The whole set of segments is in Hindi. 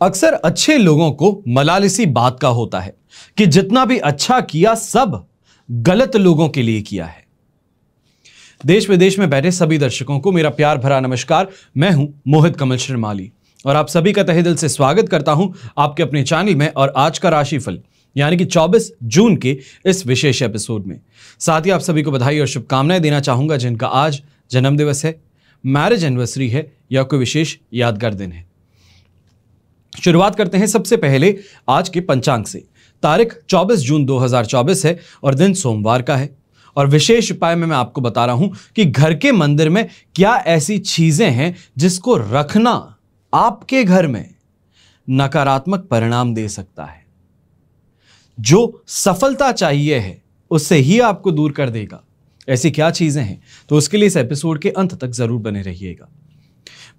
अक्सर अच्छे लोगों को मलाल इसी बात का होता है कि जितना भी अच्छा किया सब गलत लोगों के लिए किया है। देश विदेश में बैठे सभी दर्शकों को मेरा प्यार भरा नमस्कार। मैं हूं मोहित कमल शर्माली और आप सभी का तहे दिल से स्वागत करता हूं आपके अपने चैनल में और आज का राशिफल यानी कि 24 जून के इस विशेष एपिसोड में। साथ ही आप सभी को बधाई और शुभकामनाएं देना चाहूंगा जिनका आज जन्मदिवस है, मैरिज एनिवर्सरी है या कोई विशेष यादगार दिन है। शुरुआत करते हैं सबसे पहले आज के पंचांग से। तारीख 24 जून 2024 है और दिन सोमवार का है। और विशेष उपाय में मैं आपको बता रहा हूं कि घर के मंदिर में क्या ऐसी चीजें हैं जिसको रखना आपके घर में नकारात्मक परिणाम दे सकता है, जो सफलता चाहिए है उससे ही आपको दूर कर देगा। ऐसी क्या चीजें हैं तो उसके लिए इस एपिसोड के अंत तक जरूर बने रहिएगा।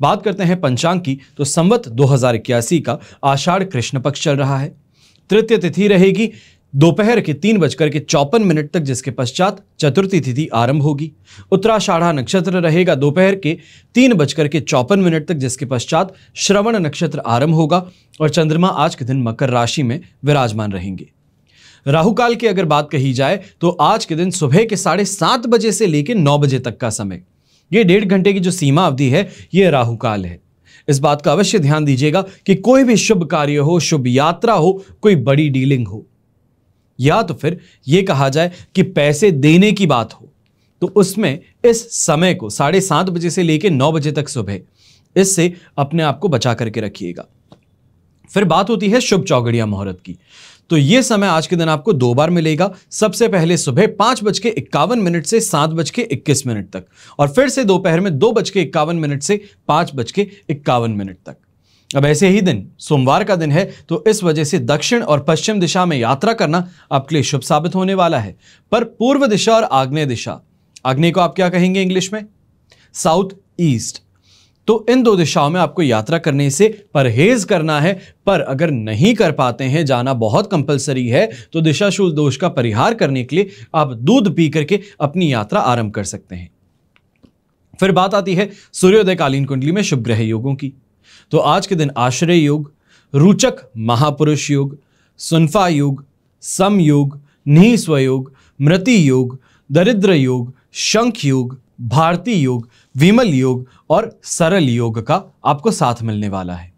बात करते हैं पंचांग की तो संवत 2081 का आषाढ़ कृष्ण पक्ष चल रहा है। तृतीय तिथि रहेगी दोपहर के 3:54 तक, जिसके पश्चात चतुर्थी तिथि आरंभ होगी। उत्तराषाढ़ा नक्षत्र रहेगा दोपहर के 3:54 तक, जिसके पश्चात श्रवण नक्षत्र आरंभ होगा और चंद्रमा आज के दिन मकर राशि में विराजमान रहेंगे। राहु काल की अगर बात कही जाए तो आज के दिन सुबह के 7:30 बजे से लेकर 9 बजे तक का समय, ये 1.5 घंटे की जो सीमा अवधि है ये राहु काल है। इस बात का अवश्य ध्यान दीजिएगा कि कोई भी शुभ कार्य हो, शुभ यात्रा हो, कोई बड़ी डीलिंग हो या तो फिर यह कहा जाए कि पैसे देने की बात हो तो उसमें इस समय को 7:30 बजे से लेकर 9 बजे तक सुबह, इससे अपने आप को बचा करके रखिएगा। फिर बात होती है शुभ चौगड़िया मुहूर्त की, तो यह समय आज के दिन आपको 2 बार मिलेगा। सबसे पहले सुबह 5:51 से 7:21 तक और फिर से दोपहर में 2:51 से 5:51 तक। अब ऐसे ही दिन सोमवार का दिन है तो इस वजह से दक्षिण और पश्चिम दिशा में यात्रा करना आपके लिए शुभ साबित होने वाला है। पर पूर्व दिशा और आग्नेय दिशा, आग्नेय को आप क्या कहेंगे इंग्लिश में? साउथ ईस्ट, तो इन 2 दिशाओं में आपको यात्रा करने से परहेज करना है। पर अगर नहीं कर पाते हैं, जाना बहुत कंपलसरी है, तो दिशाशूल दोष का परिहार करने के लिए आप दूध पी करके अपनी यात्रा आरंभ कर सकते हैं। फिर बात आती है सूर्योदय कालीन कुंडली में शुभ ग्रह योगों की, तो आज के दिन आश्रय योग, रूचक महापुरुष योग, सुनफा योग, सम योग, निस्व योग, मृति योग, दरिद्र योग, शंख योग, भारती योग, विमल योग और सरल योग का आपको साथ मिलने वाला है।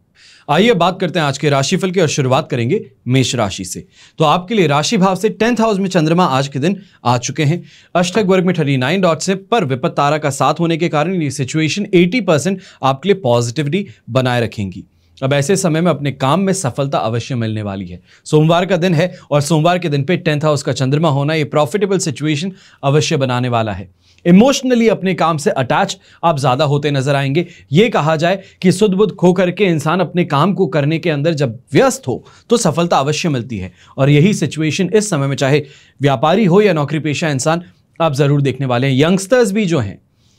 आइए बात करते हैं आज के राशिफल की और शुरुआत करेंगे मेष राशि से। तो आपके लिए राशि भाव से 10th हाउस में चंद्रमा आज के दिन आ चुके हैं। अष्टक वर्ग में 39 डॉट से, पर विपत्त तारा का साथ होने के कारण ये सिचुएशन 80% आपके लिए पॉजिटिविटी बनाए रखेंगी। अब ऐसे समय में अपने काम में सफलता अवश्य मिलने वाली है। सोमवार का दिन है और सोमवार के दिन पे 10th हाउस का चंद्रमा होना ये प्रॉफिटेबल सिचुएशन अवश्य बनाने वाला है। इमोशनली अपने काम से अटैच आप ज्यादा होते नजर आएंगे। यह कहा जाए कि सुध बुध खो करके इंसान अपने काम को करने के अंदर जब व्यस्त हो तो सफलता अवश्य मिलती है और यही सिचुएशन इस समय में चाहे व्यापारी हो या नौकरी पेशा इंसान आप जरूर देखने वाले हैं। यंगस्टर्स भी जो हैं,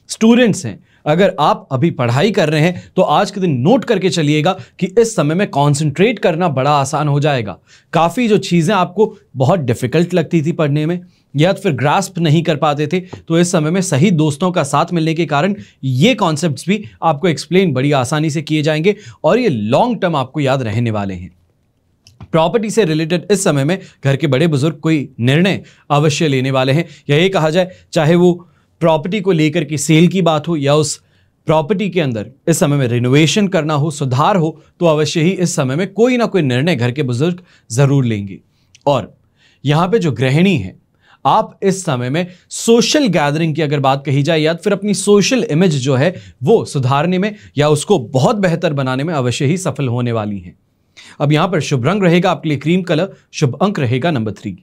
स्टूडेंट्स हैं, अगर आप अभी पढ़ाई कर रहे हैं तो आज के दिन नोट करके चलिएगा कि इस समय में कंसंट्रेट करना बड़ा आसान हो जाएगा। काफ़ी जो चीज़ें आपको बहुत डिफिकल्ट लगती थी पढ़ने में या तो फिर ग्रास्प नहीं कर पाते थे, तो इस समय में सही दोस्तों का साथ मिलने के कारण ये कॉन्सेप्ट्स भी आपको एक्सप्लेन बड़ी आसानी से किए जाएंगे और ये लॉन्ग टर्म आपको याद रहने वाले हैं। प्रॉपर्टी से रिलेटेड इस समय में घर के बड़े बुजुर्ग कोई निर्णय अवश्य लेने वाले हैं। यही कहा जाए चाहे वो प्रॉपर्टी को लेकर के सेल की बात हो या उस प्रॉपर्टी के अंदर इस समय में रिनोवेशन करना हो, सुधार हो, तो अवश्य ही इस समय में कोई ना कोई निर्णय घर के बुजुर्ग जरूर लेंगे। और यहां पे जो गृहिणी है, आप इस समय में सोशल गैदरिंग की अगर बात कही जाए या फिर अपनी सोशल इमेज जो है वो सुधारने में या उसको बहुत बेहतर बनाने में अवश्य ही सफल होने वाली हैं। अब यहां पर शुभ रंग रहेगा आपके लिए क्रीम कलर, शुभ अंक रहेगा नंबर 3।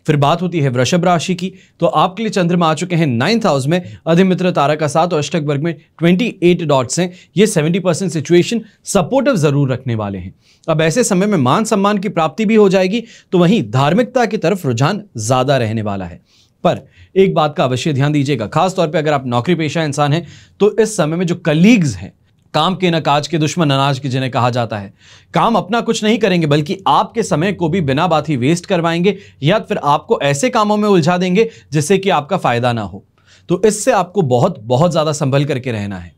फिर बात होती है वृषभ राशि की, तो आपके लिए चंद्रमा आ चुके हैं 9th हाउस में, अधिमित्र तारा का साथ और अष्टक वर्ग में 28 डॉट्स हैं। ये 70% सिचुएशन सपोर्टिव जरूर रखने वाले हैं। अब ऐसे समय में मान सम्मान की प्राप्ति भी हो जाएगी, तो वहीं धार्मिकता की तरफ रुझान ज्यादा रहने वाला है। पर एक बात का अवश्य ध्यान दीजिएगा, खासतौर पर अगर आप नौकरी पेशा इंसान हैं तो इस समय में जो कलीग्स हैं, काम के न काज के दुश्मन अनाज के जिन्हें कहा जाता है, काम अपना कुछ नहीं करेंगे बल्कि आपके समय को भी बिना बात ही वेस्ट करवाएंगे या फिर आपको ऐसे कामों में उलझा देंगे जिससे कि आपका फायदा ना हो। तो इससे आपको बहुत बहुत ज्यादा संभल करके रहना है।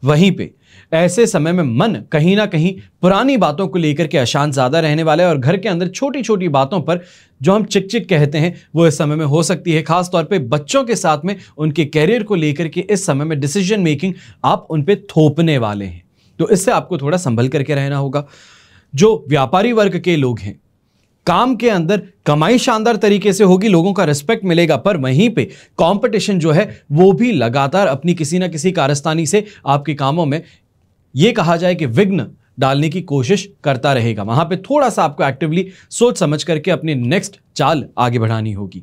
वहीं पे ऐसे समय में मन कहीं ना कहीं पुरानी बातों को लेकर के अशांत ज्यादा रहने वाला है और घर के अंदर छोटी छोटी बातों पर जो हम चिक चिक कहते हैं वो इस समय में हो सकती है। खास तौर पे बच्चों के साथ में उनके कैरियर को लेकर के इस समय में डिसीजन मेकिंग आप उन पे थोपने वाले हैं, तो इससे आपको थोड़ा संभल करके रहना होगा। जो व्यापारी वर्ग के लोग हैं, काम के अंदर कमाई शानदार तरीके से होगी, लोगों का रिस्पेक्ट मिलेगा, पर वहीं पे कंपटीशन जो है वो भी लगातार अपनी किसी ना किसी कारस्तानी से आपके कामों में ये कहा जाए कि विघ्न डालने की कोशिश करता रहेगा। वहां पे थोड़ा सा आपको एक्टिवली सोच समझ करके अपनी नेक्स्ट चाल आगे बढ़ानी होगी।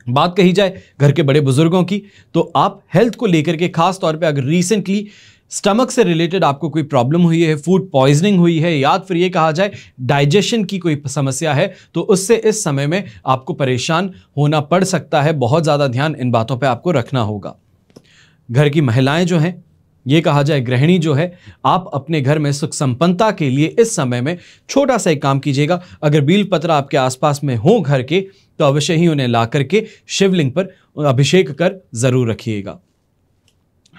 बात कही जाए घर के बड़े बुजुर्गों की, तो आप हेल्थ को लेकर के खास तौर पे अगर रिसेंटली स्टमक से रिलेटेड आपको कोई प्रॉब्लम हुई है, फूड पॉइजनिंग हुई है, या फिर ये कहा जाए डाइजेशन की कोई समस्या है, तो उससे इस समय में आपको परेशान होना पड़ सकता है। बहुत ज़्यादा ध्यान इन बातों पे आपको रखना होगा। घर की महिलाएं जो हैं, ये कहा जाए गृहिणी जो है, आप अपने घर में सुख संपन्नता के लिए इस समय में छोटा सा एक काम कीजिएगा। अगर बीलपत्र आपके आसपास में हो घर के, तो अवश्य ही उन्हें ला करके शिवलिंग पर अभिषेक कर जरूर रखिएगा।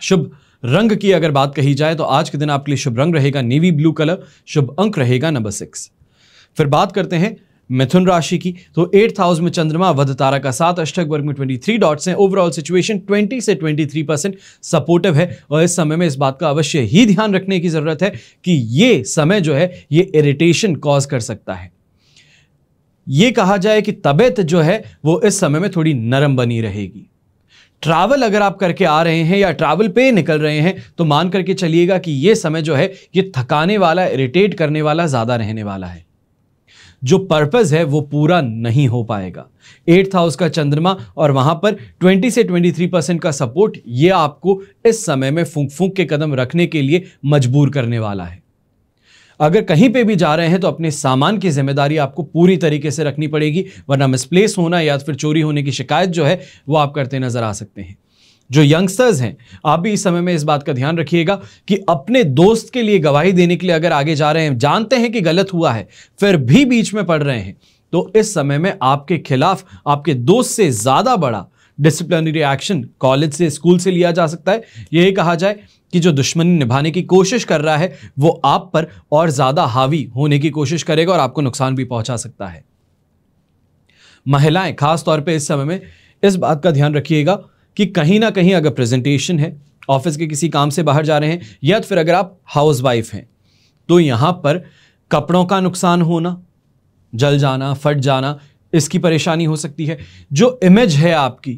शुभ रंग की अगर बात कही जाए तो आज के दिन आपके लिए शुभ रंग रहेगा नेवी ब्लू कलर, शुभ अंक रहेगा नंबर 6। फिर बात करते हैं मिथुन राशि की, तो 8th हाउस में चंद्रमा, वध तारा का 7, अष्टक वर्ग में 23 डॉट्स हैं। ओवरऑल सिचुएशन 20 से 23% सपोर्टिव है और इस समय में इस बात का अवश्य ही ध्यान रखने की जरूरत है कि ये समय जो है ये इरिटेशन कॉज कर सकता है। ये कहा जाए कि तबीयत जो है वो इस समय में थोड़ी नरम बनी रहेगी। ट्रैवल अगर आप करके आ रहे हैं या ट्रैवल पे निकल रहे हैं, तो मान करके चलिएगा कि ये समय जो है ये थकाने वाला, इरिटेट करने वाला ज्यादा रहने वाला है। जो पर्पस है वो पूरा नहीं हो पाएगा। 8th हाउस का चंद्रमा और वहां पर 20 से 23% का सपोर्ट, ये आपको इस समय में फूंक फूंक के कदम रखने के लिए मजबूर करने वाला है। अगर कहीं पे भी जा रहे हैं तो अपने सामान की जिम्मेदारी आपको पूरी तरीके से रखनी पड़ेगी, वरना मिसप्लेस होना या फिर चोरी होने की शिकायत जो है वो आप करते नजर आ सकते हैं। जो यंगस्टर्स हैं, आप भी इस समय में इस बात का ध्यान रखिएगा कि अपने दोस्त के लिए गवाही देने के लिए अगर आगे जा रहे हैं, जानते हैं कि गलत हुआ है, फिर भी बीच में पड़ रहे हैं, तो इस समय में आपके खिलाफ आपके दोस्त से ज्यादा बड़ा डिसिप्लिनरी एक्शन कॉलेज से, स्कूल से लिया जा सकता है। यही कहा जाए कि जो दुश्मनी निभाने की कोशिश कर रहा है वो आप पर और ज्यादा हावी होने की कोशिश करेगा और आपको नुकसान भी पहुंचा सकता है। महिलाएं खास तौर पे इस समय में इस बात का ध्यान रखिएगा कि कहीं ना कहीं अगर प्रेजेंटेशन है, ऑफिस के किसी काम से बाहर जा रहे हैं, या फिर अगर आप हाउसवाइफ हैं, तो यहां पर कपड़ों का नुकसान होना, जल जाना, फट जाना, इसकी परेशानी हो सकती है। जो इमेज है आपकी,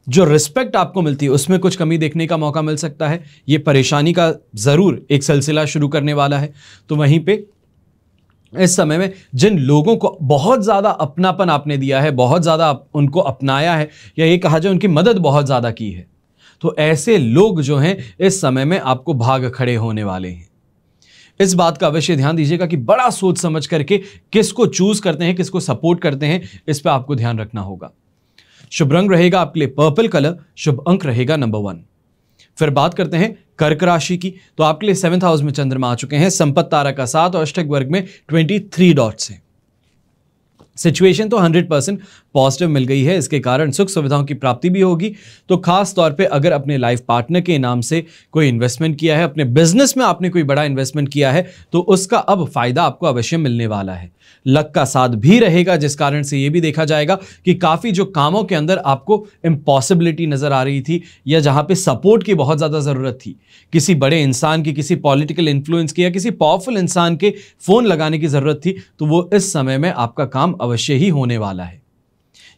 जो रिस्पेक्ट आपको मिलती है, उसमें कुछ कमी देखने का मौका मिल सकता है। ये परेशानी का जरूर एक सिलसिला शुरू करने वाला है। तो वहीं पे इस समय में जिन लोगों को बहुत ज्यादा अपनापन आपने दिया है, बहुत ज्यादा उनको अपनाया है, या ये कहा जाए उनकी मदद बहुत ज्यादा की है, तो ऐसे लोग जो हैं इस समय में आपको भाग खड़े होने वाले हैं। इस बात का अवश्य ध्यान दीजिएगा कि बड़ा सोच समझ करके किसको चूज करते हैं, किसको सपोर्ट करते हैं, इस पर आपको ध्यान रखना होगा। शुभ रंग रहेगा आपके लिए पर्पल कलर, शुभ अंक रहेगा नंबर 1। फिर बात करते हैं कर्क राशि की, तो आपके लिए 7th हाउस में चंद्रमा आ चुके हैं, संपत्ति तारा का 7 और अष्टक वर्ग में 23 डॉट्स हैं। सिचुएशन तो 100% पॉजिटिव मिल गई है, इसके कारण सुख सुविधाओं की प्राप्ति भी होगी। तो खास तौर पे अगर अपने लाइफ पार्टनर के नाम से कोई इन्वेस्टमेंट किया है, अपने बिजनेस में आपने कोई बड़ा इन्वेस्टमेंट किया है, तो उसका अब फायदा आपको अवश्य मिलने वाला है। लक का साथ भी रहेगा, जिस कारण से यह भी देखा जाएगा कि काफी जो कामों के अंदर आपको इम्पॉसिबिलिटी नजर आ रही थी, या जहां पे सपोर्ट की बहुत ज्यादा जरूरत थी, किसी बड़े इंसान की, किसी पॉलिटिकल इन्फ्लुएंस की, या किसी पावरफुल इंसान के फोन लगाने की जरूरत थी, तो वो इस समय में आपका काम अवश्य ही होने वाला है।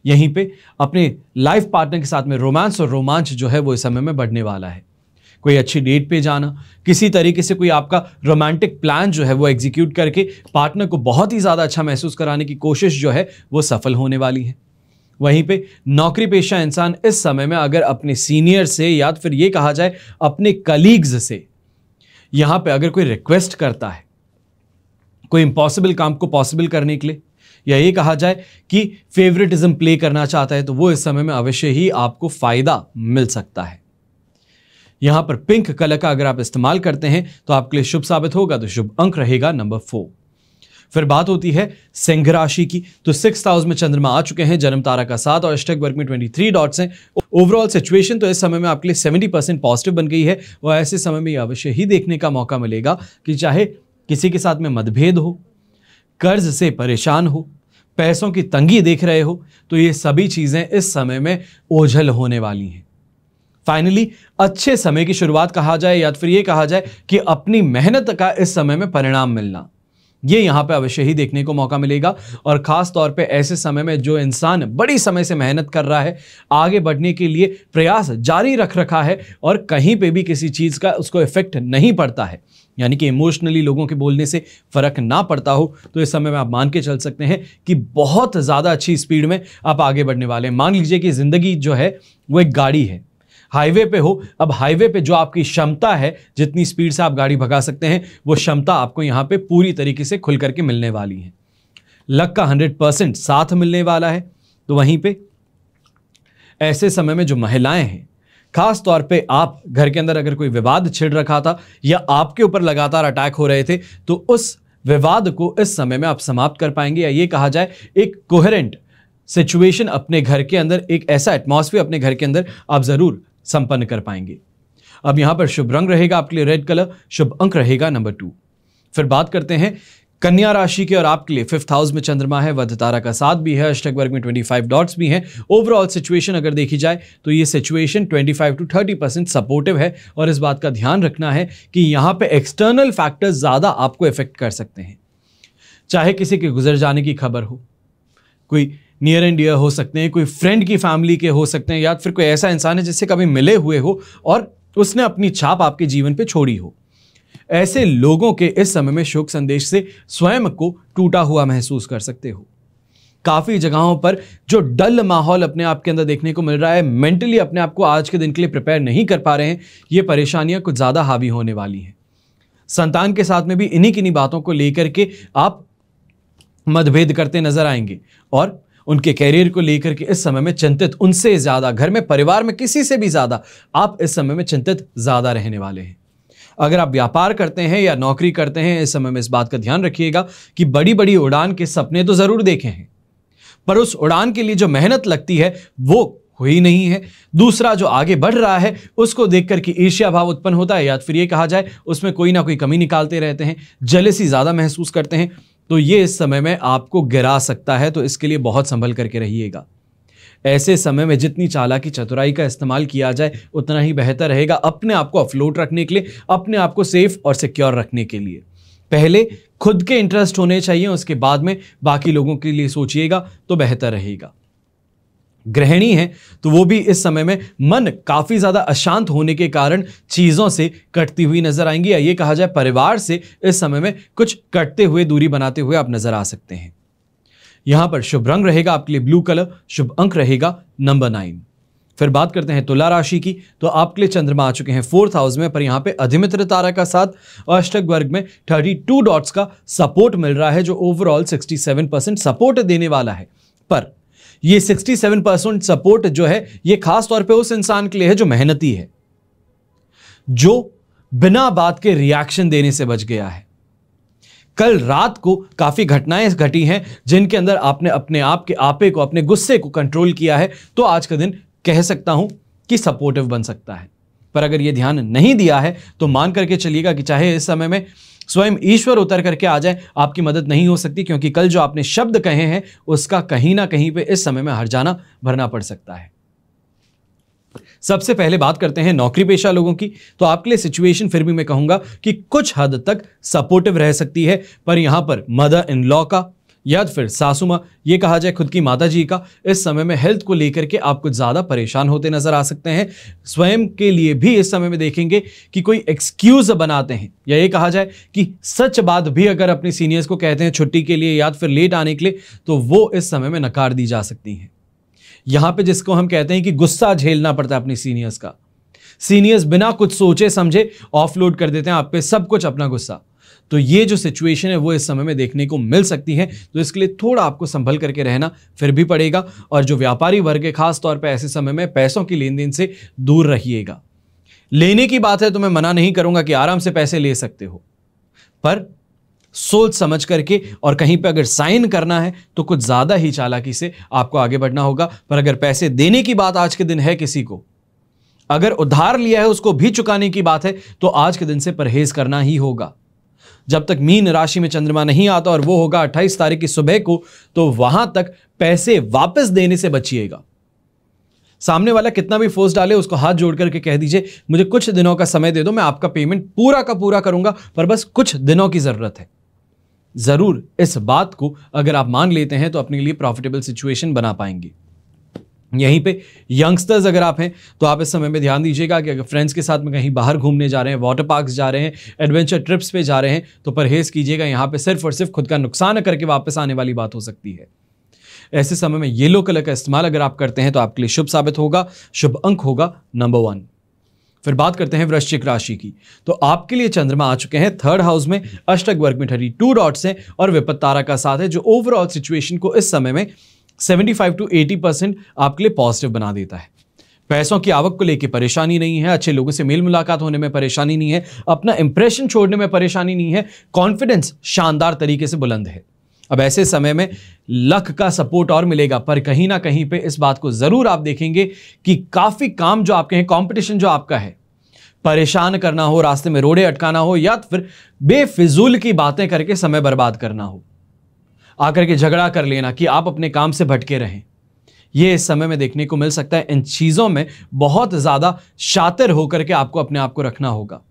यहीं पे अपने लाइफ पार्टनर के साथ में रोमांस और रोमांच जो है वो इस समय में बढ़ने वाला है। कोई अच्छी डेट पे जाना, किसी तरीके से कोई आपका रोमांटिक प्लान जो है वो एग्जीक्यूट करके पार्टनर को बहुत ही ज़्यादा अच्छा महसूस कराने की कोशिश जो है वो सफल होने वाली है। वहीं पे नौकरी पेशा इंसान इस समय में अगर अपने सीनियर से, या फिर ये कहा जाए अपने कलीग्स से, यहाँ पे अगर कोई रिक्वेस्ट करता है कोई इम्पॉसिबल काम को पॉसिबल करने के लिए, या ये कहा जाए कि फेवरेटिज्म प्ले करना चाहता है, तो वो इस समय में अवश्य ही आपको फायदा मिल सकता है। यहां पर पिंक कलर का अगर आप इस्तेमाल करते हैं तो आपके लिए शुभ साबित होगा। तो शुभ अंक रहेगा नंबर 4। फिर बात होती है सिंह राशि की, तो 6th हाउस में चंद्रमा आ चुके हैं, जन्म तारा का 7 और अष्टक वर्ग में 23 डॉट्स हैं। ओवरऑल सिचुएशन तो इस समय में आपके लिए 70% पॉजिटिव बन गई है। और ऐसे समय में अवश्य ही देखने का मौका मिलेगा कि चाहे किसी के साथ में मतभेद हो, कर्ज से परेशान हो, पैसों की तंगी देख रहे हो, तो ये सभी चीजें इस समय में ओझल होने वाली हैं। फाइनली अच्छे समय की शुरुआत कहा जाए या फिर ये कहा जाए कि अपनी मेहनत का इस समय में परिणाम मिलना, ये यहां पे अवश्य ही देखने को मौका मिलेगा। और खास तौर पे ऐसे समय में जो इंसान बड़ी समय से मेहनत कर रहा है, आगे बढ़ने के लिए प्रयास जारी रख रखा है और कहीं पे भी किसी चीज का उसको इफेक्ट नहीं पड़ता है, यानी कि इमोशनली लोगों के बोलने से फर्क ना पड़ता हो, तो इस समय में आप मान के चल सकते हैं कि बहुत ज्यादा अच्छी स्पीड में आप आगे बढ़ने वाले हैं। मान लीजिए कि जिंदगी जो है वो एक गाड़ी है, हाईवे पे हो। अब हाईवे पे जो आपकी क्षमता है, जितनी स्पीड से आप गाड़ी भगा सकते हैं, वो क्षमता आपको यहां पे पूरी तरीके से खुल करके मिलने वाली है। लक का 100% साथ मिलने वाला है। तो वहीं पे ऐसे समय में जो महिलाएं हैं, खास तौर पे आप घर के अंदर अगर कोई विवाद छिड़ रखा था या आपके ऊपर लगातार अटैक हो रहे थे, तो उस विवाद को इस समय में आप समाप्त कर पाएंगे, या ये कहा जाए एक कोहेरेंट सिचुएशन अपने घर के अंदर, एक ऐसा एटमॉस्फेयर अपने घर के अंदर आप जरूर संपन्न कर पाएंगे। अब यहां पर शुभ रंग रहेगा आपके लिए रेड कलर, शुभ अंक रहेगा नंबर 2। फिर बात करते हैं कन्या राशि के, और आपके लिए 5th हाउस में चंद्रमा है, वध तारा का 7 भी है, अष्टक वर्ग में 25 डॉट्स भी हैं। ओवरऑल सिचुएशन अगर देखी जाए तो ये सिचुएशन 25 to 30% सपोर्टिव है। और इस बात का ध्यान रखना है कि यहां पे एक्सटर्नल फैक्टर्स ज्यादा आपको इफेक्ट कर सकते हैं, चाहे किसी के गुजर जाने की खबर हो, कोई नियर एंड डियर हो सकते हैं, कोई फ्रेंड की फैमिली के हो सकते हैं, या फिर कोई ऐसा इंसान है जिससे कभी मिले हुए हो और उसने अपनी छाप आपके जीवन पे छोड़ी हो। ऐसे लोगों के इस समय में शोक संदेश से स्वयं को टूटा हुआ महसूस कर सकते हो। काफी जगहों पर जो डल माहौल अपने आप के अंदर देखने को मिल रहा है, मेंटली अपने आप को आज के दिन के लिए प्रिपेयर नहीं कर पा रहे हैं, ये परेशानियां कुछ ज्यादा हावी होने वाली हैं। संतान के साथ में भी इन्हीं किन्हीं बातों को लेकर के आप मतभेद करते नजर आएंगे और उनके कैरियर को लेकर के इस समय में चिंतित, उनसे ज्यादा, घर में परिवार में किसी से भी ज्यादा आप इस समय में चिंतित ज्यादा रहने वाले हैं। अगर आप व्यापार करते हैं या नौकरी करते हैं, इस समय में इस बात का ध्यान रखिएगा कि बड़ी बड़ी उड़ान के सपने तो जरूर देखे हैं, पर उस उड़ान के लिए जो मेहनत लगती है वो हुई नहीं है। दूसरा जो आगे बढ़ रहा है उसको देख करके ईर्ष्या भाव उत्पन्न होता है, या फिर ये कहा जाए उसमें कोई ना कोई कमी निकालते रहते हैं, जेलसी ज्यादा महसूस करते हैं। तो ये इस समय में आपको गिरा सकता है, तो इसके लिए बहुत संभल करके रहिएगा। ऐसे समय में जितनी चालाकी चतुराई का इस्तेमाल किया जाए उतना ही बेहतर रहेगा, अपने आप को अफलोट रखने के लिए, अपने आप को सेफ और सिक्योर रखने के लिए। पहले खुद के इंटरेस्ट होने चाहिए, उसके बाद में बाकी लोगों के लिए सोचिएगा तो बेहतर रहेगा। गृहिणी है तो वो भी इस समय में मन काफी ज्यादा अशांत होने के कारण चीजों से कटती हुई नजर आएंगी, या ये कहा जाए परिवार से इस समय में कुछ कटते हुए, दूरी बनाते हुए आप नजर आ सकते हैं। यहां पर शुभ रंग रहेगा आपके लिए ब्लू कलर, शुभ अंक रहेगा नंबर 9। फिर बात करते हैं तुला राशि की, तो आपके लिए चंद्रमा आ चुके हैं 4th हाउस में, पर यहां पे अधिमित्र तारा का 7 और अष्टक वर्ग में 32 डॉट्स का सपोर्ट मिल रहा है, जो ओवरऑल 67% सपोर्ट देने वाला है। पर ये 67% सपोर्ट जो है ये खास तौर पे उस इंसान के लिए है जो मेहनती है, जो बिना बात के रिएक्शन देने से बच गया है। कल रात को काफी घटनाएं घटी हैं जिनके अंदर आपने अपने आप के आपे को, अपने गुस्से को कंट्रोल किया है, तो आज का दिन कह सकता हूं कि सपोर्टिव बन सकता है। पर अगर यह ध्यान नहीं दिया है तो मान करके चलिएगा कि चाहे इस समय में स्वयं ईश्वर उतर करके आ जाए, आपकी मदद नहीं हो सकती, क्योंकि कल जो आपने शब्द कहे हैं उसका कहीं ना कहीं पे इस समय में हर्जाना भरना पड़ सकता है। सबसे पहले बात करते हैं नौकरी पेशा लोगों की, तो आपके लिए सिचुएशन फिर भी मैं कहूंगा कि कुछ हद तक सपोर्टिव रह सकती है, पर यहां पर मदर इन लॉ का या फिर सासू मां, ये कहा जाए खुद की माता जी का, इस समय में हेल्थ को लेकर के आप कुछ ज्यादा परेशान होते नजर आ सकते हैं। स्वयं के लिए भी इस समय में देखेंगे कि कोई एक्सक्यूज बनाते हैं, या ये कहा जाए कि सच बात भी अगर अपने सीनियर्स को कहते हैं छुट्टी के लिए या फिर लेट आने के लिए, तो वो इस समय में नकार दी जा सकती हैं। यहां पे जिसको हम कहते हैं कि गुस्सा झेलना पड़ता है अपने सीनियर्स का, सीनियर्स बिना कुछ सोचे समझे ऑफलोड कर देते हैं आप पे सब कुछ, अपना गुस्सा। तो ये जो सिचुएशन है वो इस समय में देखने को मिल सकती है, तो इसके लिए थोड़ा आपको संभल करके रहना फिर भी पड़ेगा। और जो व्यापारी वर्ग है खास तौर पे ऐसे समय में पैसों की लेन देन से दूर रहिएगा। लेने की बात है तो मैं मना नहीं करूंगा कि आराम से पैसे ले सकते हो, पर सोच समझ करके, और कहीं पे अगर साइन करना है तो कुछ ज्यादा ही चालाकी से आपको आगे बढ़ना होगा। पर अगर पैसे देने की बात आज के दिन है, किसी को अगर उधार लिया है उसको भी चुकाने की बात है, तो आज के दिन से परहेज करना ही होगा। जब तक मीन राशि में चंद्रमा नहीं आता, और वो होगा 28 तारीख की सुबह को, तो वहां तक पैसे वापस देने से बचिएगा। सामने वाला कितना भी फोर्स डाले, उसको हाथ जोड़ करके कह दीजिए मुझे कुछ दिनों का समय दे दो, मैं आपका पेमेंट पूरा का पूरा करूंगा, पर बस कुछ दिनों की जरूरत है। जरूर इस बात को अगर आप मान लेते हैं तो अपने लिए प्रॉफिटेबल सिचुएशन बना पाएंगे। यहीं पे यंगस्टर्स अगर आप हैं तो आप इस समय में ध्यान दीजिएगा कि अगर फ्रेंड्स के साथ में कहीं बाहर घूमने जा रहे हैं, वाटर पार्क्स जा रहे हैं, एडवेंचर ट्रिप्स पे जा रहे हैं, तो परहेज कीजिएगा। यहाँ पे सिर्फ और सिर्फ खुद का नुकसान करके वापस आने वाली बात हो सकती है। ऐसे समय में येलो कलर का इस्तेमाल अगर आप करते हैं तो आपके लिए शुभ साबित होगा। शुभ अंक होगा नंबर 1। फिर बात करते हैं वृश्चिक राशि की, तो आपके लिए चंद्रमा आ चुके हैं 3rd हाउस में, अष्टक वर्ग में 32 डॉट्स हैं और विपत्त तारा का साथ है, जो ओवरऑल सिचुएशन को इस समय में 75 to 80% आपके लिए पॉजिटिव बना देता है। पैसों की आवक को लेकर परेशानी नहीं है, अच्छे लोगों से मेल मुलाकात होने में परेशानी नहीं है, अपना इंप्रेशन छोड़ने में परेशानी नहीं है, कॉन्फिडेंस शानदार तरीके से बुलंद है। अब ऐसे समय में लक का सपोर्ट और मिलेगा, पर कहीं ना कहीं पे इस बात को जरूर आप देखेंगे कि काफी काम जो आपके हैं, कंपटीशन जो आपका है, परेशान करना हो, रास्ते में रोड़े अटकाना हो, या फिर बेफिजूल की बातें करके समय बर्बाद करना हो, आकर के झगड़ा कर लेना कि आप अपने काम से भटके रहें, यह इस समय में देखने को मिल सकता है। इन चीजों में बहुत ज्यादा शातिर होकर के आपको अपने आप को रखना होगा।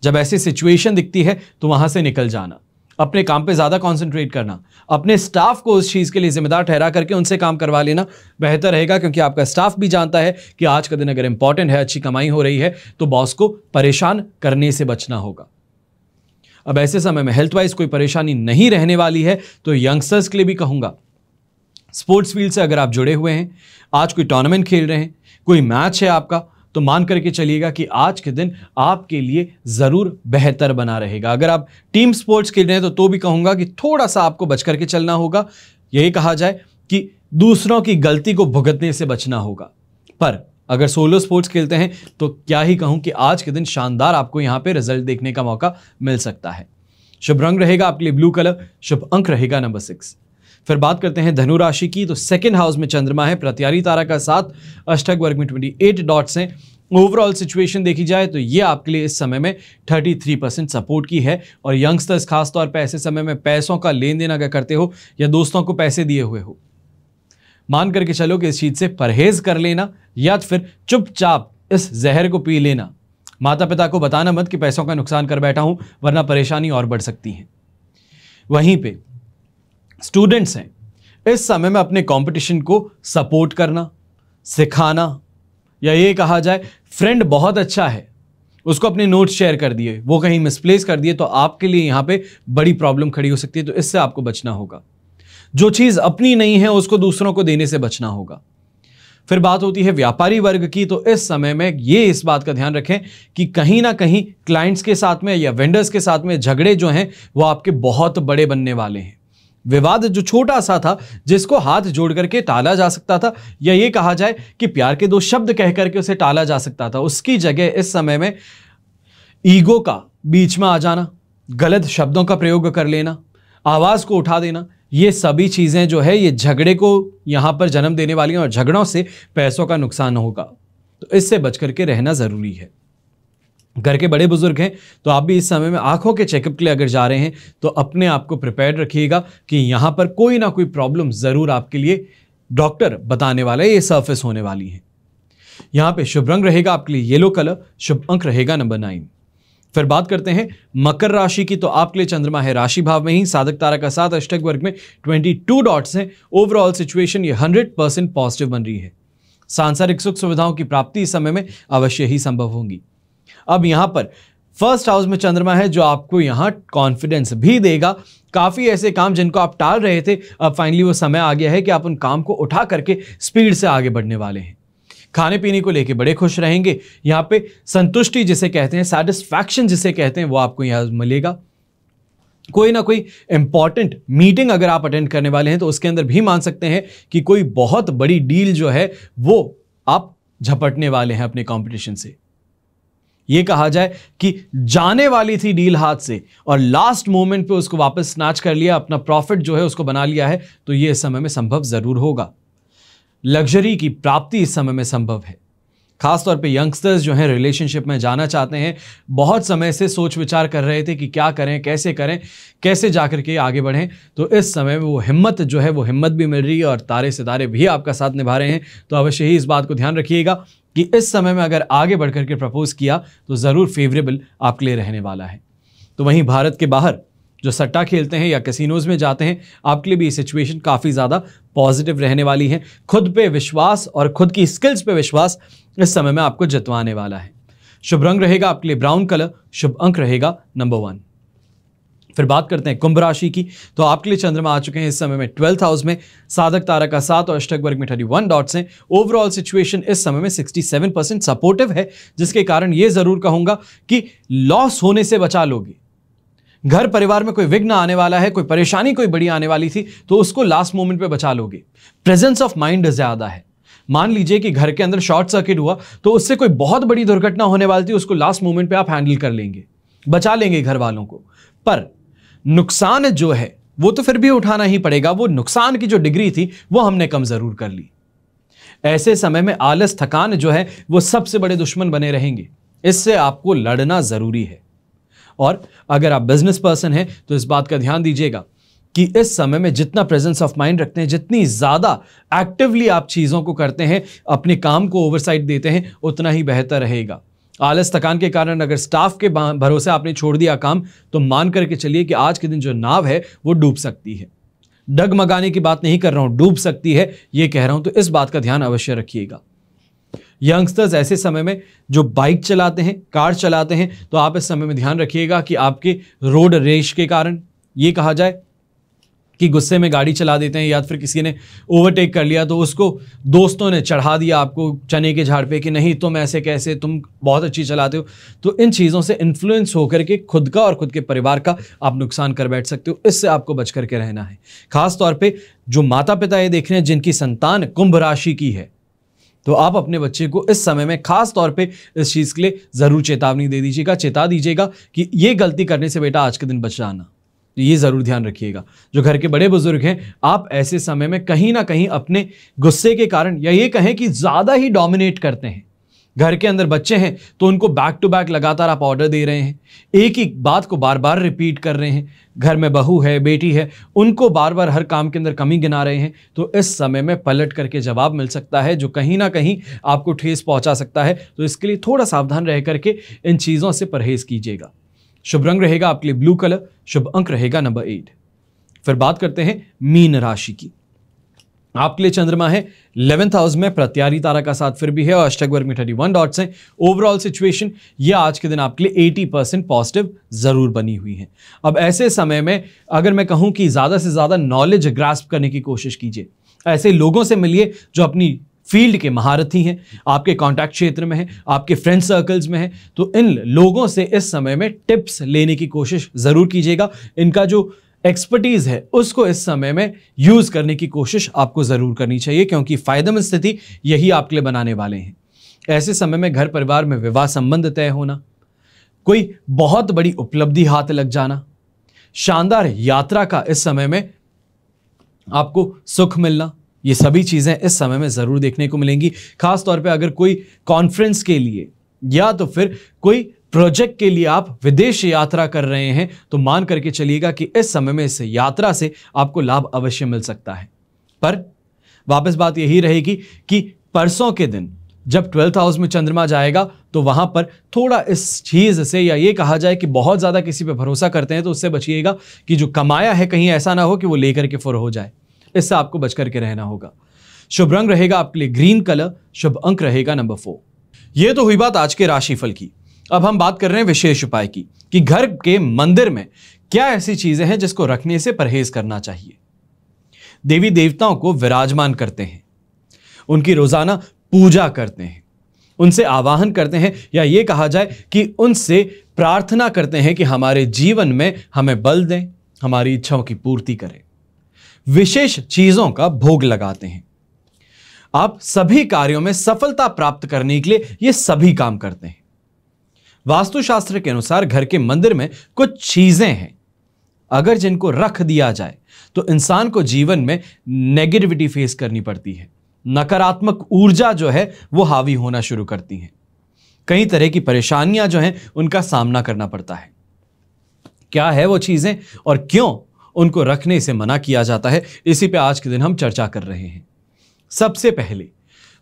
जब ऐसी सिचुएशन दिखती है तो वहां से निकल जाना, अपने काम पे ज्यादा कंसंट्रेट करना, अपने स्टाफ को उस चीज के लिए जिम्मेदार ठहरा करके उनसे काम करवा लेना बेहतर रहेगा, क्योंकि आपका स्टाफ भी जानता है कि आज का दिन अगर इंपॉर्टेंट है, अच्छी कमाई हो रही है, तो बॉस को परेशान करने से बचना होगा। अब ऐसे समय में हेल्थ वाइज कोई परेशानी नहीं रहने वाली है, तो यंगस्टर्स के लिए भी कहूंगा, स्पोर्ट्स फील्ड से अगर आप जुड़े हुए हैं, आज कोई टूर्नामेंट खेल रहे हैं, कोई मैच है आपका, तो मान करके चलिएगा कि आज के दिन आपके लिए जरूर बेहतर बना रहेगा। अगर आप टीम स्पोर्ट्स खेल रहे हैं तो भी कहूंगा कि थोड़ा सा आपको बच करके चलना होगा। यही कहा जाए कि दूसरों की गलती को भुगतने से बचना होगा। पर अगर सोलो स्पोर्ट्स खेलते हैं तो क्या ही कहूं कि आज के दिन शानदार आपको यहां पे रिजल्ट देखने का मौका मिल सकता है। शुभ रंग रहेगा आपके लिए ब्लू कलर, शुभ अंक रहेगा नंबर 6। फिर बात करते हैं धनु राशि की, तो 2nd हाउस में चंद्रमा है, प्रत्यारी तारा का साथ, अष्टक वर्ग में 28 डॉट्स हैं। ओवरऑल सिचुएशन देखी जाए तो ये आपके लिए इस समय में 33% सपोर्ट की है। और यंगस्टर्स खासतौर पर ऐसे समय में पैसों का लेन देन अगर करते हो या दोस्तों को पैसे दिए हुए हो, मान करके चलो कि इस चीज से परहेज कर लेना, या फिर चुपचाप इस जहर को पी लेना। माता पिता को बताना मत कि पैसों का नुकसान कर बैठा हूं, वरना परेशानी और बढ़ सकती है। वहीं पे स्टूडेंट्स हैं, इस समय में अपने कंपटीशन को सपोर्ट करना, सिखाना, या ये कहा जाए फ्रेंड बहुत अच्छा है, उसको अपने नोट्स शेयर कर दिए, वो कहीं मिसप्लेस कर दिए, तो आपके लिए यहां पे बड़ी प्रॉब्लम खड़ी हो सकती है। तो इससे आपको बचना होगा। जो चीज अपनी नहीं है उसको दूसरों को देने से बचना होगा। फिर बात होती है व्यापारी वर्ग की, तो इस समय में ये इस बात का ध्यान रखें कि कहीं ना कहीं क्लाइंट्स के साथ में या वेंडर्स के साथ में झगड़े जो हैं वो आपके बहुत बड़े बनने वाले हैं। विवाद जो छोटा सा था, जिसको हाथ जोड़ करके टाला जा सकता था, या ये कहा जाए कि प्यार के 2 शब्द कह करके उसे टाला जा सकता था, उसकी जगह इस समय में ईगो का बीच में आ जाना, गलत शब्दों का प्रयोग कर लेना, आवाज को उठा देना, ये सभी चीजें जो है ये झगड़े को यहां पर जन्म देने वाली हैं, और झगड़ों से पैसों का नुकसान होगा। तो इससे बच करके रहना जरूरी है। घर के बड़े बुजुर्ग हैं तो आप भी इस समय में आंखों के चेकअप के लिए अगर जा रहे हैं तो अपने आप को प्रिपेयर्ड रखिएगा कि यहां पर कोई ना कोई प्रॉब्लम जरूर आपके लिए डॉक्टर बताने वाला है, ये सरफेस होने वाली है। यहां पे शुभ रंग रहेगा आपके लिए येलो कलर, शुभ अंक रहेगा नंबर 9। फिर बात करते हैं मकर राशि की, तो आपके लिए चंद्रमा है राशि भाव में ही, साधक तारा का साथ, अष्टक वर्ग में 22 डॉट्स हैं। ओवरऑल सिचुएशन ये 100% पॉजिटिव बन रही है। सांसारिक सुख सुविधाओं की प्राप्ति इस समय में अवश्य ही संभव होगी। अब यहां पर 1st हाउस में चंद्रमा है, जो आपको यहां कॉन्फिडेंस भी देगा। काफी ऐसे काम जिनको आप टाल रहे थे, अब फाइनली वो समय आ गया है कि आप उन काम को उठा करके स्पीड से आगे बढ़ने वाले हैं। खाने पीने को लेके बड़े खुश रहेंगे। यहां पे संतुष्टि जिसे कहते हैं, सैटिस्फैक्शन जिसे कहते हैं, वो आपको यहां मिलेगा। कोई ना कोई इंपॉर्टेंट मीटिंग अगर आप अटेंड करने वाले हैं तो उसके अंदर भी मान सकते हैं कि कोई बहुत बड़ी डील जो है वो आप झपटने वाले हैं अपने कंपटीशन से। ये कहा जाए कि जाने वाली थी डील हाथ से और लास्ट मोमेंट पे उसको वापस स्नैच कर लिया, अपना प्रॉफिट जो है उसको बना लिया है, तो ये इस समय में संभव जरूर होगा। लग्जरी की प्राप्ति इस समय में संभव है। खासतौर पे यंगस्टर्स जो हैं रिलेशनशिप में जाना चाहते हैं, बहुत समय से सोच विचार कर रहे थे कि क्या करें, कैसे जाकर के आगे बढ़ें, तो इस समय में वो हिम्मत जो है वो हिम्मत भी मिल रही है और तारे सितारे भी आपका साथ निभा रहे हैं। तो अवश्य ही इस बात को ध्यान रखिएगा कि इस समय में अगर आगे बढ़कर के प्रपोज किया तो ज़रूर फेवरेबल आपके लिए रहने वाला है। तो वहीं भारत के बाहर जो सट्टा खेलते हैं या कैसीनोज में जाते हैं, आपके लिए भी ये सिचुएशन काफ़ी ज़्यादा पॉजिटिव रहने वाली है। खुद पे विश्वास और खुद की स्किल्स पे विश्वास इस समय में आपको जतवाने वाला है। शुभ रंग रहेगा आपके लिए ब्राउन कलर, शुभ अंक रहेगा नंबर 1। फिर बात करते हैं कुंभ राशि की। तो आपके लिए चंद्रमा आ चुके हैं इस समय में 12th हाउस में, साधक तारा का 7 और अष्टक वर्ग में 31 डॉट्स हैं। ओवरऑल सिचुएशन इस समय में 67% सपोर्टिव है, जिसके कारण ये जरूर कहूंगा कि लॉस होने से बचा लोगे। घर परिवार में कोई विघ्न आने वाला है, कोई परेशानी कोई बड़ी आने वाली थी, तो उसको लास्ट मोमेंट पे बचा लोगे। प्रेजेंस ऑफ माइंड ज्यादा है। मान लीजिए कि घर के अंदर शॉर्ट सर्किट हुआ तो उससे कोई बहुत बड़ी दुर्घटना होने वाली थी, उसको लास्ट मोमेंट पे आप हैंडल कर लेंगे, बचा लेंगे घर वालों को। पर नुकसान जो है वो तो फिर भी उठाना ही पड़ेगा। वो नुकसान की जो डिग्री थी वो हमने कम जरूर कर ली। ऐसे समय में आलस, थकान जो है वो सबसे बड़े दुश्मन बने रहेंगे। इससे आपको लड़ना जरूरी है। और अगर आप बिजनेस पर्सन हैं तो इस बात का ध्यान दीजिएगा कि इस समय में जितना प्रेजेंस ऑफ माइंड रखते हैं, जितनी ज्यादा एक्टिवली आप चीजों को करते हैं, अपने काम को ओवरसाइट देते हैं, उतना ही बेहतर रहेगा। आलस, थकान के कारण अगर स्टाफ के भरोसे आपने छोड़ दिया काम, तो मान करके चलिए कि आज के दिन जो नाव है वो डूब सकती है। डगमगाने की बात नहीं कर रहा हूं, डूब सकती है ये कह रहा हूं। तो इस बात का ध्यान अवश्य रखिएगा। यंगस्टर्स ऐसे समय में जो बाइक चलाते हैं, कार चलाते हैं, तो आप इस समय में ध्यान रखिएगा कि आपके रोड रेश के कारण, ये कहा जाए कि गुस्से में गाड़ी चला देते हैं, या फिर किसी ने ओवरटेक कर लिया तो उसको दोस्तों ने चढ़ा दिया आपको चने के झाड़ पे कि नहीं तुम ऐसे कैसे, तुम बहुत अच्छी चलाते हो। तो इन चीज़ों से इन्फ्लुएंस होकर के खुद का और खुद के परिवार का आप नुकसान कर बैठ सकते हो। इससे आपको बच करके रहना है। खास तौर पे जो माता पिता ये देख रहे हैं जिनकी संतान कुंभ राशि की है, तो आप अपने बच्चे को इस समय में खास तौर पे इस चीज़ के लिए ज़रूर चेतावनी दे दीजिएगा, चेता दीजिएगा कि ये गलती करने से बेटा आज के दिन बच जाना। ये ज़रूर ध्यान रखिएगा। जो घर के बड़े बुजुर्ग हैं, आप ऐसे समय में कहीं ना कहीं अपने गुस्से के कारण, या ये कहें कि ज़्यादा ही डोमिनेट करते हैं। घर के अंदर बच्चे हैं तो उनको बैक टू बैक लगातार आप ऑर्डर दे रहे हैं, एक ही बात को बार बार रिपीट कर रहे हैं। घर में बहू है, बेटी है, उनको बार बार हर काम के अंदर कमी गिना रहे हैं। तो इस समय में पलट करके जवाब मिल सकता है जो कहीं ना कहीं आपको ठेस पहुंचा सकता है। तो इसके लिए थोड़ा सावधान रह करके इन चीज़ों से परहेज कीजिएगा। शुभ रंग रहेगा आपके लिए ब्लू कलर, शुभ अंक रहेगा नंबर 8। फिर बात करते हैं मीन राशि की। आपके लिए चंद्रमा है 11th हाउस में, प्रत्यारी तारा का साथ फिर भी है और अष्टक वर्ग में 31 डॉट्स हैं। ओवरऑल सिचुएशन ये आज के दिन आपके लिए 80% पॉजिटिव जरूर बनी हुई है। अब ऐसे समय में अगर मैं कहूं कि ज्यादा से ज्यादा नॉलेज ग्रास्प करने की कोशिश कीजिए। ऐसे लोगों से मिलिए जो अपनी फील्ड के महारथी हैं, आपके कॉन्टैक्ट क्षेत्र में हैं, आपके फ्रेंड सर्कल्स में हैं। तो इन लोगों से इस समय में टिप्स लेने की कोशिश जरूर कीजिएगा। इनका जो एक्सपर्टीज है उसको इस समय में यूज करने की कोशिश आपको जरूर करनी चाहिए, क्योंकि फायदेमंद स्थिति यही आपके लिए बनाने वाले हैं। ऐसे समय में घर परिवार में विवाह संबंध तय होना, कोई बहुत बड़ी उपलब्धि हाथ लग जाना, शानदार यात्रा का इस समय में आपको सुख मिलना, ये सभी चीजें इस समय में जरूर देखने को मिलेंगी। खास तौर पे अगर कोई कॉन्फ्रेंस के लिए या तो फिर कोई प्रोजेक्ट के लिए आप विदेश यात्रा कर रहे हैं, तो मान करके चलिएगा कि इस समय में इस यात्रा से आपको लाभ अवश्य मिल सकता है। पर वापस बात यही रहेगी कि परसों के दिन जब 12th हाउस में चंद्रमा जाएगा, तो वहां पर थोड़ा इस चीज से, या ये कहा जाए कि बहुत ज्यादा किसी पे भरोसा करते हैं तो उससे बचिएगा कि जो कमाया है कहीं ऐसा ना हो कि वो लेकर के फुर हो जाए। इससे आपको बच करके रहना होगा। शुभ रंग रहेगा आपके लिए ग्रीन कलर, शुभ अंक रहेगा नंबर 4। यह तो हुई बात आज के राशिफल की। अब हम बात कर रहे हैं विशेष उपाय की कि घर के मंदिर में क्या ऐसी चीजें हैं जिसको रखने से परहेज करना चाहिए। देवी देवताओं को विराजमान करते हैं, उनकी रोजाना पूजा करते हैं, उनसे आवाहन करते हैं, या ये कहा जाए कि उनसे प्रार्थना करते हैं कि हमारे जीवन में हमें बल दें, हमारी इच्छाओं की पूर्ति करें। विशेष चीजों का भोग लगाते हैं। आप सभी कार्यों में सफलता प्राप्त करने के लिए ये सभी काम करते हैं। वास्तुशास्त्र के अनुसार घर के मंदिर में कुछ चीजें हैं, अगर जिनको रख दिया जाए तो इंसान को जीवन में नेगेटिविटी फेस करनी पड़ती है, नकारात्मक ऊर्जा जो है वो हावी होना शुरू करती है, कई तरह की परेशानियां जो हैं उनका सामना करना पड़ता है। क्या है वो चीजें और क्यों उनको रखने से मना किया जाता है, इसी पे आज के दिन हम चर्चा कर रहे हैं। सबसे पहले,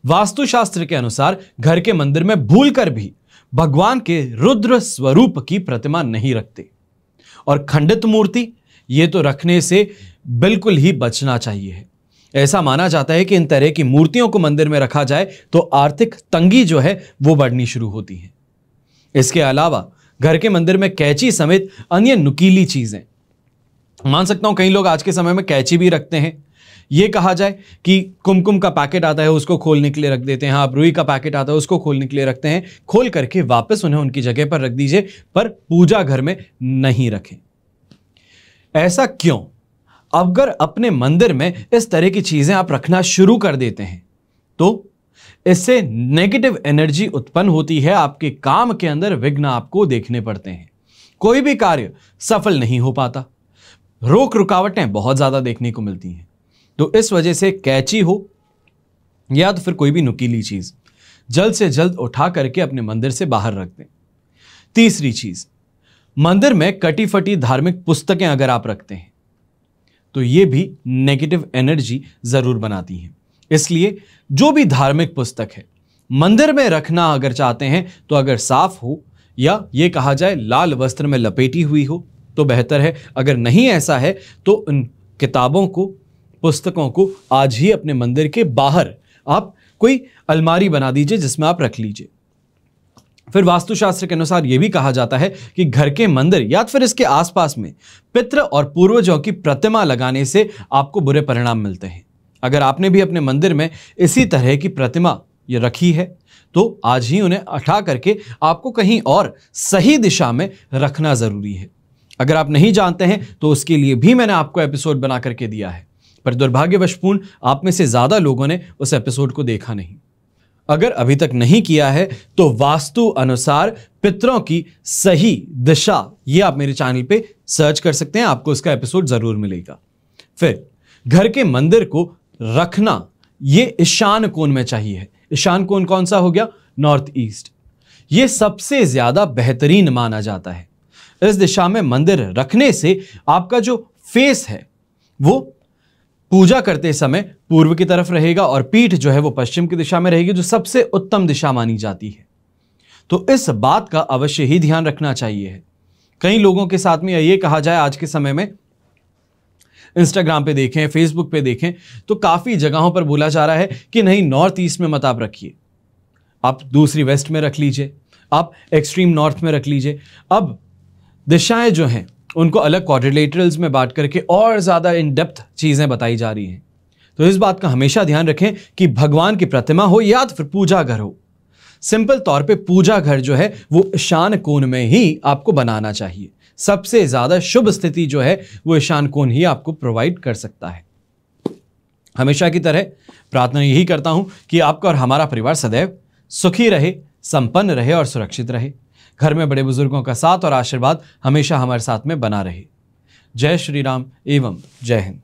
वास्तुशास्त्र के अनुसार घर के मंदिर में भूलकर भी भगवान के रुद्र स्वरूप की प्रतिमा नहीं रखते, और खंडित मूर्ति ये तो रखने से बिल्कुल ही बचना चाहिए। ऐसा माना जाता है कि इन तरह की मूर्तियों को मंदिर में रखा जाए तो आर्थिक तंगी जो है वो बढ़नी शुरू होती है। इसके अलावा घर के मंदिर में कैंची समेत अन्य नुकीली चीजें, मान सकता हूं कई लोग आज के समय में कैंची भी रखते हैं। ये कहा जाए कि कुमकुम का पैकेट आता है उसको खोलने के लिए रख देते हैं, आप रुई का पैकेट आता है उसको खोलने के लिए रखते हैं, खोल करके वापस उन्हें उनकी जगह पर रख दीजिए, पर पूजा घर में नहीं रखें। ऐसा क्यों? अगर अपने मंदिर में इस तरह की चीजें आप रखना शुरू कर देते हैं तो इससे नेगेटिव एनर्जी उत्पन्न होती है, आपके काम के अंदर विघ्न आपको देखने पड़ते हैं, कोई भी कार्य सफल नहीं हो पाता, रोक रुकावटें बहुत ज्यादा देखने को मिलती हैं। तो इस वजह से कैंची हो या तो फिर कोई भी नुकीली चीज जल्द से जल्द उठा करके अपने मंदिर से बाहर रख दें। तीसरी चीज, मंदिर में कटी फटी धार्मिक पुस्तकें अगर आप रखते हैं तो ये भी नेगेटिव एनर्जी जरूर बनाती हैं। इसलिए जो भी धार्मिक पुस्तक है मंदिर में रखना अगर चाहते हैं तो अगर साफ हो या ये कहा जाए लाल वस्त्र में लपेटी हुई हो तो बेहतर है। अगर नहीं ऐसा है तो उन किताबों को, पुस्तकों को आज ही अपने मंदिर के बाहर आप कोई अलमारी बना दीजिए जिसमें आप रख लीजिए। फिर वास्तुशास्त्र के अनुसार यह भी कहा जाता है कि घर के मंदिर या फिर इसके आसपास में पितृ और पूर्वजों की प्रतिमा लगाने से आपको बुरे परिणाम मिलते हैं। अगर आपने भी अपने मंदिर में इसी तरह की प्रतिमा ये रखी है तो आज ही उन्हें हटा करके आपको कहीं और सही दिशा में रखना जरूरी है। अगर आप नहीं जानते हैं तो उसके लिए भी मैंने आपको एपिसोड बना करके दिया है, पर दुर्भाग्यवशपूर्ण आप में से ज्यादा लोगों ने उस एपिसोड को देखा नहीं। अगर अभी तक नहीं किया है तो वास्तु अनुसार पितरों की सही दिशा ये आप मेरे चैनल पे सर्च कर सकते हैं, आपको इसका एपिसोड जरूर मिलेगा। फिर घर के मंदिर को रखना ये ईशान कोण में चाहिए। ईशान कोण कौन सा हो गया? North east. ये सबसे ज्यादा बेहतरीन माना जाता है। इस दिशा में मंदिर रखने से आपका जो फेस है वो पूजा करते समय पूर्व की तरफ रहेगा और पीठ जो है वो पश्चिम की दिशा में रहेगी, जो सबसे उत्तम दिशा मानी जाती है। तो इस बात का अवश्य ही ध्यान रखना चाहिए। कई लोगों के साथ में ये कहा जाए, आज के समय में इंस्टाग्राम पे देखें, फेसबुक पे देखें तो काफी जगहों पर बोला जा रहा है कि नहीं नॉर्थ ईस्ट में मत आप रखिए, आप दूसरी वेस्ट में रख लीजिए, आप एक्सट्रीम नॉर्थ में रख लीजिए। अब दिशाएं जो हैं उनको अलग क्वाड्रिलेटरल्स में बांट करके और ज्यादा इन डेप्थ चीजें बताई जा रही हैं। तो इस बात का हमेशा ध्यान रखें कि भगवान की प्रतिमा हो या तो फिर पूजा घर हो, सिंपल तौर पे पूजा घर जो है वो ईशान कोण में ही आपको बनाना चाहिए। सबसे ज्यादा शुभ स्थिति जो है वो ईशान कोण ही आपको प्रोवाइड कर सकता है। हमेशा की तरह प्रार्थना यही करता हूं कि आपका और हमारा परिवार सदैव सुखी रहे, संपन्न रहे और सुरक्षित रहे। घर में बड़े बुजुर्गों का साथ और आशीर्वाद हमेशा हमारे साथ में बना रहे। जय श्री राम एवं जय हिंद।